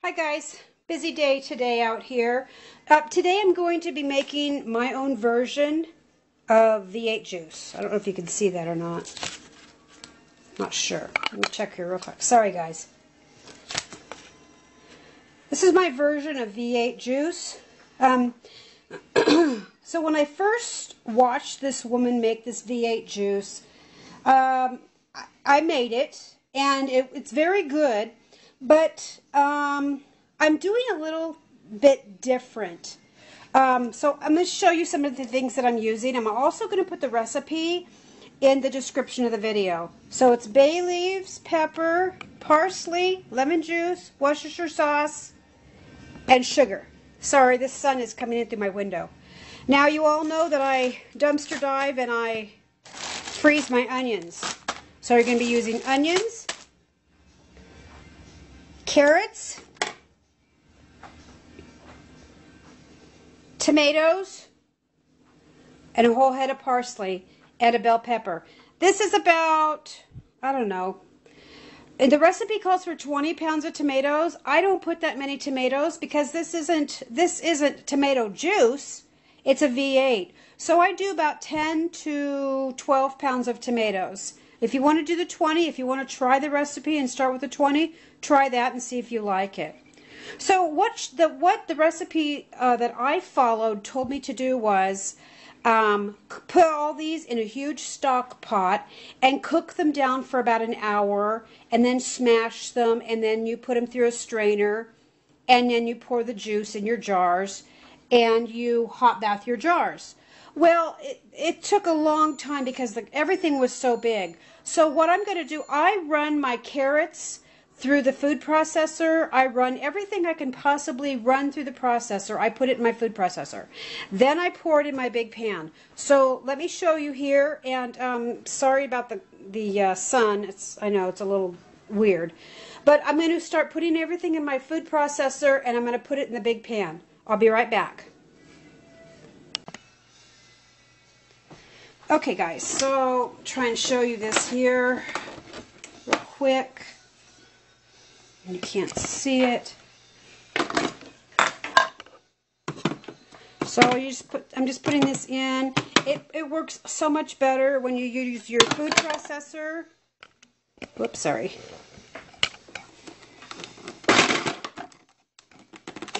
Hi guys, busy day today out here. Today I'm going to be making my own version of V8 juice. I don't know if you can see that or not. Not sure. Let me check here real quick. Sorry guys. This is my version of V8 juice. So when I first watched this woman make this V8 juice, I made it and it's very good. But I'm doing a little bit different. So I'm going to show you some of the things that I'm using. I'm also going to put the recipe in the description of the video. So it's bay leaves, pepper, parsley, lemon juice, Worcestershire sauce, and sugar. Sorry, the sun is coming in through my window. Now you all know that I dumpster dive and I freeze my onions. So you're going to be using onions, carrots, tomatoes, and a whole head of parsley and a bell pepper. This is about, I don't know, and the recipe calls for 20 pounds of tomatoes. I don't put that many tomatoes because this isn't tomato juice, it's a V8. So I do about 10 to 12 pounds of tomatoes. If you want to do the 20, if you want to try the recipe and start with the 20, try that and see if you like it. So what the recipe that I followed told me to do was put all these in a huge stock pot and cook them down for about an hour and then smash them, and then you put them through a strainer and then you pour the juice in your jars and you hot bath your jars. Well, it took a long time because everything was so big. So what I'm going to do, I run my carrots through the food processor. I run everything I can possibly run through the processor. I put it in my food processor. Then I pour it in my big pan. So let me show you here. And sorry about the sun. I know it's a little weird. But I'm going to start putting everything in my food processor and I'm going to put it in the big pan. I'll be right back. Okay guys, so try and show you this here real quick. You can't see it. So I'm just putting this in. It works so much better when you use your food processor. Whoops, sorry.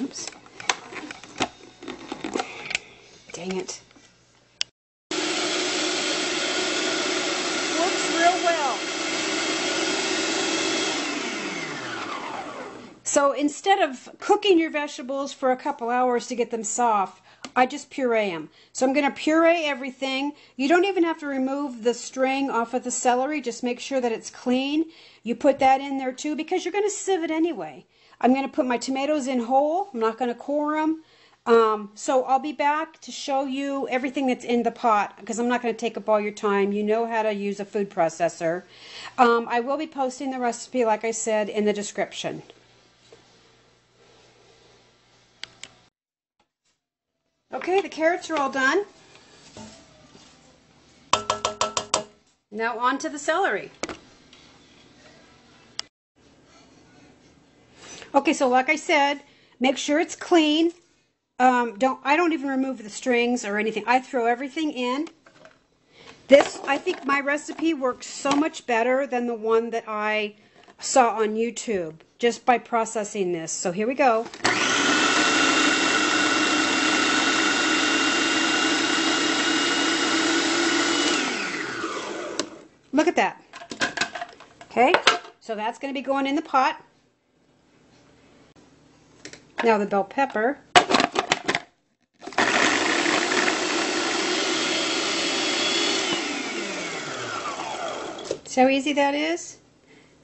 Oops. Dang it. So instead of cooking your vegetables for a couple hours to get them soft, I just puree them. So I'm going to puree everything. You don't even have to remove the string off of the celery. Just make sure that it's clean. You put that in there too because you're going to sieve it anyway. I'm going to put my tomatoes in whole. I'm not going to core them. So I'll be back to show you everything that's in the pot because I'm not going to take up all your time. You know how to use a food processor. I will be posting the recipe, like I said, in the description. Okay, the carrots are all done. Now on to the celery. Okay, so like I said, make sure it's clean. I don't even remove the strings or anything. I throw everything in. I think my recipe works so much better than the one that I saw on YouTube just by processing this. So here we go. Look at that. Okay, so that's going to be going in the pot. Now the bell pepper. See how easy that is?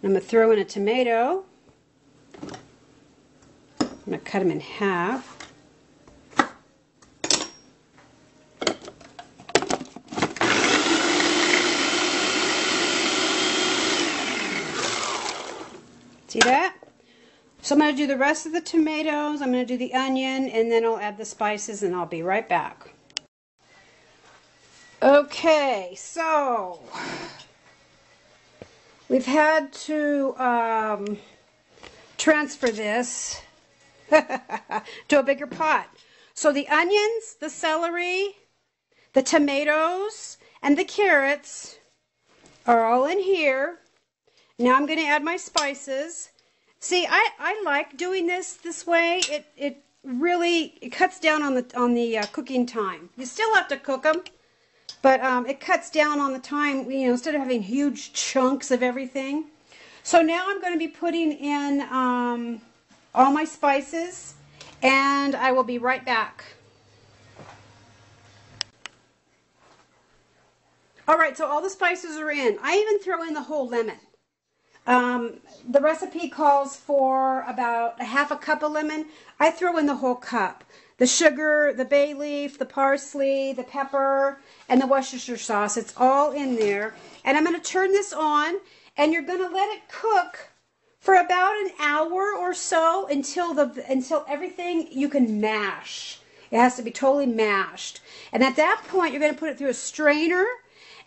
I'm going to throw in a tomato. I'm going to cut them in half. See that? So I'm going to do the rest of the tomatoes, I'm going to do the onion, and then I'll add the spices and I'll be right back. Okay, so we've had to transfer this to a bigger pot. So the onions, the celery, the tomatoes, and the carrots are all in here. Now I'm going to add my spices. See, I like doing this way. It really cuts down on the cooking time. You still have to cook them, but it cuts down on the time, you know, instead of having huge chunks of everything. So now I'm going to be putting in all my spices, and I will be right back. Alright, so all the spices are in. I even throw in the whole lemon. The recipe calls for about a half a cup of lemon. I throw in the whole cup. The sugar, the bay leaf, the parsley, the pepper, and the Worcestershire sauce. It's all in there. And I'm going to turn this on, and you're going to let it cook for about an hour or so until everything you can mash. It has to be totally mashed. And at that point, you're going to put it through a strainer,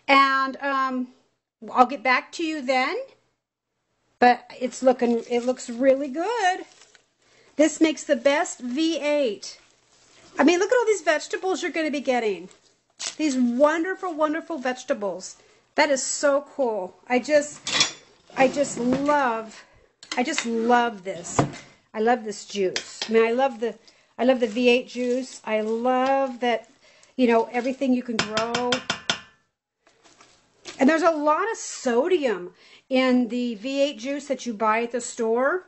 and I'll get back to you then. But it looks really good. This makes the best V8. I mean, look at all these vegetables you're going to be getting. These wonderful, wonderful vegetables. That is so cool. I just love this. I love this juice. I mean, I love the V8 juice. I love that, you know, everything you can grow. And there's a lot of sodium in the V8 juice that you buy at the store.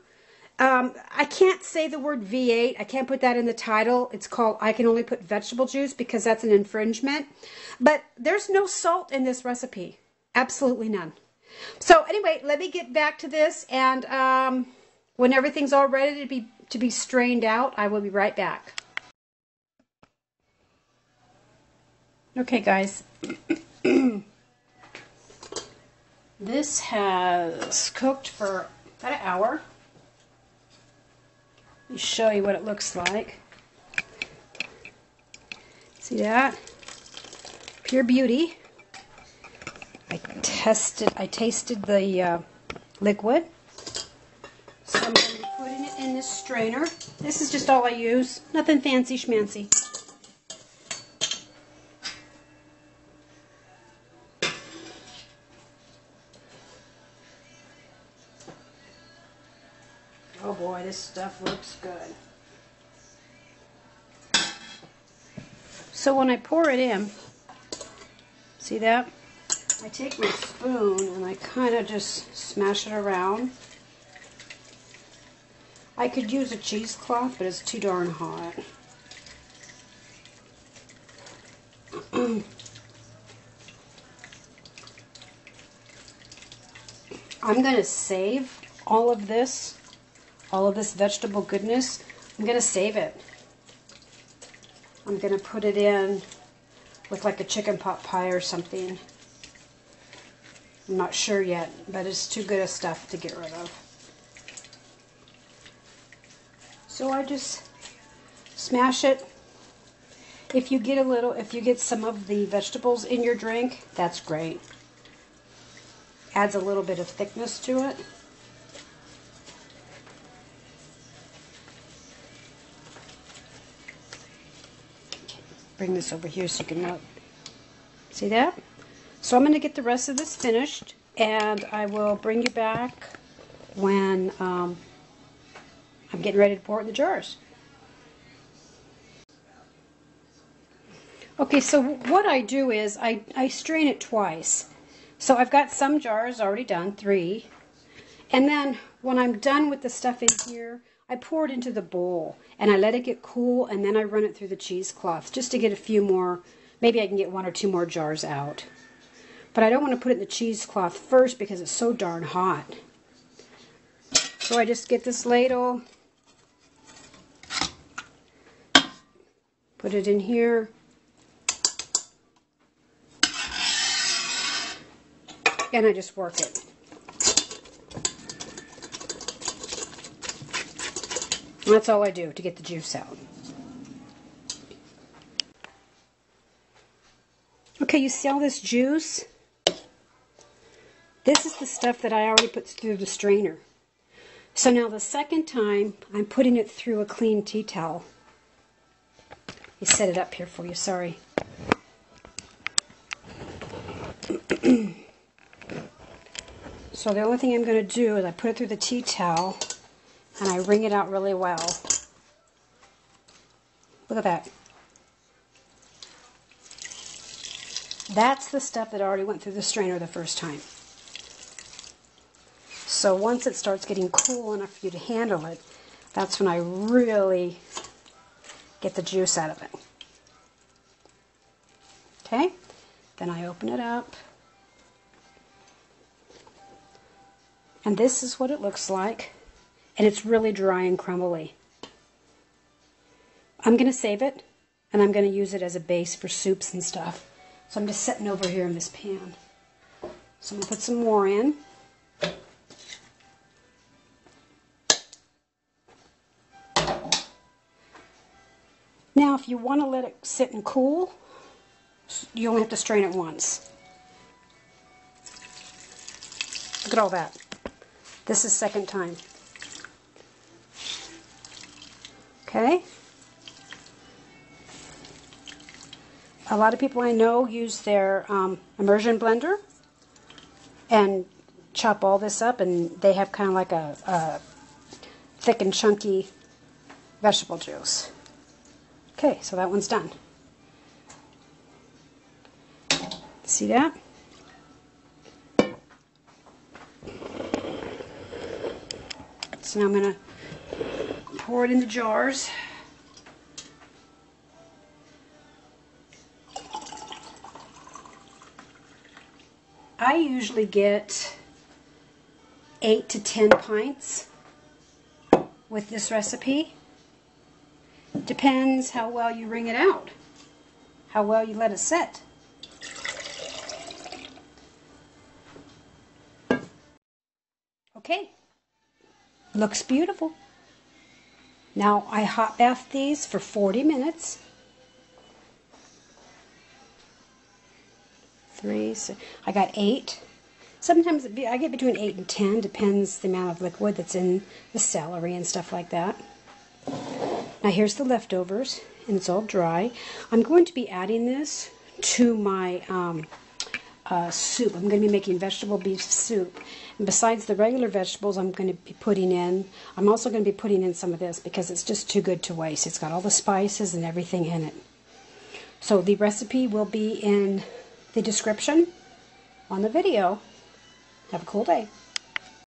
I can't say the word V8. I can't put that in the title. It's called, I can only put vegetable juice because that's an infringement. But there's no salt in this recipe. Absolutely none. So anyway, let me get back to this, and when everything's all ready to be strained out, I will be right back. Okay, guys. This has cooked for about an hour. Let me show you what it looks like. See that? Pure beauty. I tasted the liquid. So I'm going to be putting it in this strainer. This is just all I use. Nothing fancy schmancy. Oh boy, this stuff looks good. So when I pour it in, see that? I take my spoon and I kind of just smash it around. I could use a cheesecloth, but it's too darn hot. I'm going to save all of this vegetable goodness. I'm going to save it. I'm going to put it in with like a chicken pot pie or something. I'm not sure yet, but it's too good of stuff to get rid of. So I just smash it. If you get some of the vegetables in your drink, that's great. Adds a little bit of thickness to it. Bring this over here so you can look. See that? So I'm going to get the rest of this finished, and I will bring you back when I'm getting ready to pour it in the jars. Okay, so what I do is I strain it twice. So I've got some jars already done, 3. And then when I'm done with the stuff in here, I pour it into the bowl, and I let it get cool, and then I run it through the cheesecloth just to get a few more. Maybe I can get 1 or 2 more jars out. But I don't want to put it in the cheesecloth first because it's so darn hot. So I just get this ladle, put it in here, and I just work it. And that's all I do to get the juice out. Okay, you see all this juice? This is the stuff that I already put through the strainer. So now the second time, I'm putting it through a clean tea towel. I set it up here for you, sorry. So the only thing I'm going to do is I put it through the tea towel and I wring it out really well. Look at that. That's the stuff that already went through the strainer the first time. So once it starts getting cool enough for you to handle it, that's when I really get the juice out of it. Okay, then I open it up. And this is what it looks like. And it's really dry and crumbly. I'm going to save it, and I'm going to use it as a base for soups and stuff. So I'm just sitting over here in this pan. So I'm going to put some more in. Now, if you want to let it sit and cool, you only have to strain it once. Look at all that. This is second time. Okay? A lot of people I know use their immersion blender and chop all this up, and they have kind of like a thick and chunky vegetable juice. Okay, so that one's done. See that? So now I'm going to pour it into jars. I usually get 8 to 10 pints with this recipe. Depends how well you wring it out, how well you let it set. Okay, looks beautiful. Now I hot bath these for 40 minutes. I got 8. Sometimes I get between 8 and 10, depends the amount of liquid that's in the celery and stuff like that. Now here's the leftovers, and it's all dry. I'm going to be adding this to my soup. I'm going to be making vegetable beef soup. And besides the regular vegetables I'm going to be putting in, I'm also going to be putting in some of this because it's just too good to waste. It's got all the spices and everything in it. So the recipe will be in the description on the video. Have a cool day.